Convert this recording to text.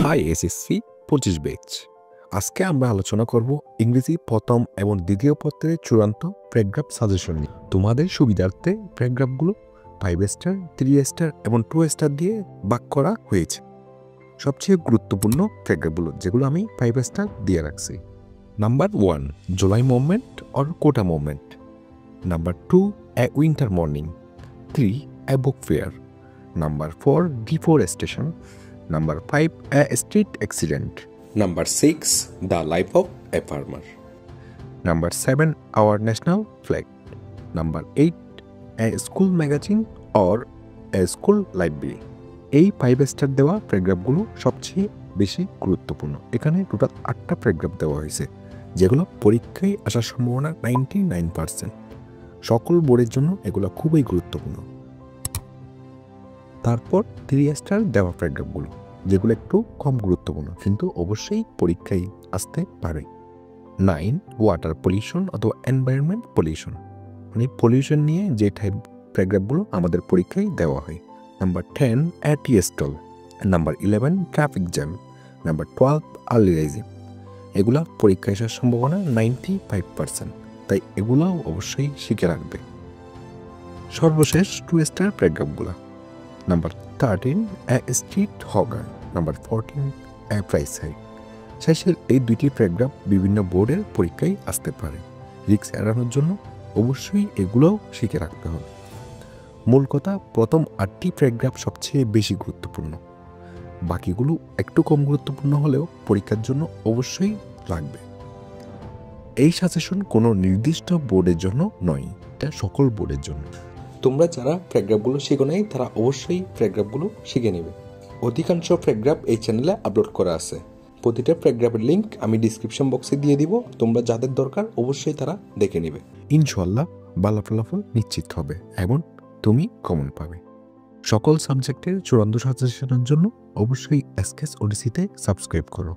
High SSC 25 batch. আজকে আমরা আলোচনা করব ইংরেজি প্রথম এবং দ্বিতীয় পত্রের চূড়ান্ত প্যারাগ্রাফ সাজেশন নিয়ে। তোমাদের সুবিধার্থে প্যারাগ্রাফগুলো 5 স্টার, 3 স্টার এবং 2 স্টার দিয়ে ভাগ করা হয়েছে। সবচেয়ে গুরুত্বপূর্ণ প্যারাগ্রাফগুলো যেগুলো আমি 5 স্টার দিয়ে রাখছি। Number 1, July movement or quota movement. Number 2, a winter morning. 3, a book fair. Number 4, deforestation. Number 5, a street accident. Number 6, the life of a farmer. Number 7, our national flag. Number 8, a school magazine or a school library. এই 5 star দেওয়া প্যারাগ্রাফগুলো সবচেয়ে বেশি গুরুত্বপূর্ণ। এখানে total 8টা paragraph দেওয়া হয়েছে যেগুলো পরীক্ষায় আসার সম্ভাবনা 99%। সকল বোর্ডের জন্য এগুলো খুবই গুরুত্বপূর্ণ। তারপর 3 স্টার দেওয়া প্যারাগ্রাফগুলো যেগুলো একটু কম গুরুত্বপূর্ণ কিন্তু অবশ্যই পরীক্ষায় আসতে পারে। 9, ওয়াটার পলিউশন অথবা এনভায়রনমেন্ট পলিউশন, মানে পলিউশন নিয়ে যে টাইপ প্যারাগ্রাফগুলো আমাদের পরীক্ষায় দেওয়া হয়। Number 10, tea stall. Number 11, traffic jam. Number 12, early rising. এগুলা পরীক্ষায় আসার সম্ভাবনা 95%, তাই এগুলাও অবশ্যই শিখে রাখবে। সর্বশেষ 2 star প্যারাগ্রাফগুলো। Number 13, a street hogger. Number 14, a price hike. শেষের এই দুইটি প্যারাগ্রাফ বিভিন্ন বোর্ডের পরীক্ষায় আসতে পারে। রিস্ক এড়ানোর জন্য অবশ্যই এগুলোও শিখে রাখতে হবে। মূল কথা, প্রথম 8টি প্যারাগ্রাফ সবচেয়ে বেশি গুরুত্বপূর্ণ, বাকিগুলো একটু কম গুরুত্বপূর্ণ হলেও পরীক্ষার জন্য অবশ্যই লাগবে। এই সাজেশন কোনো নির্দিষ্ট বোর্ডের জন্য নয়, এটা সকল বোর্ডের জন্য। তোমরা যারা প্যারাগ্রাফগুলো শিখো নাই তারা অবশ্যই প্যারাগ্রাফগুলো শিখে নেবে। অধিকাংশ প্যারাগ্রাফ এই চ্যানেলে আপলোড করা আছে। প্রতিটা প্যারাগ্রাফের লিঙ্ক আমি ডিসক্রিপশন বক্সে দিয়ে দিব। তোমরা যাদের দরকার অবশ্যই তারা দেখে নেবে। ইনশাআল্লাহ ভালো ফলাফল নিশ্চিত হবে এবং তুমি কমন পাবে। সকল সাবজেক্টের চূড়ান্ত সাজেশনের জন্য অবশ্যই এসকেএস ওডিসিতে সাবস্ক্রাইব করো।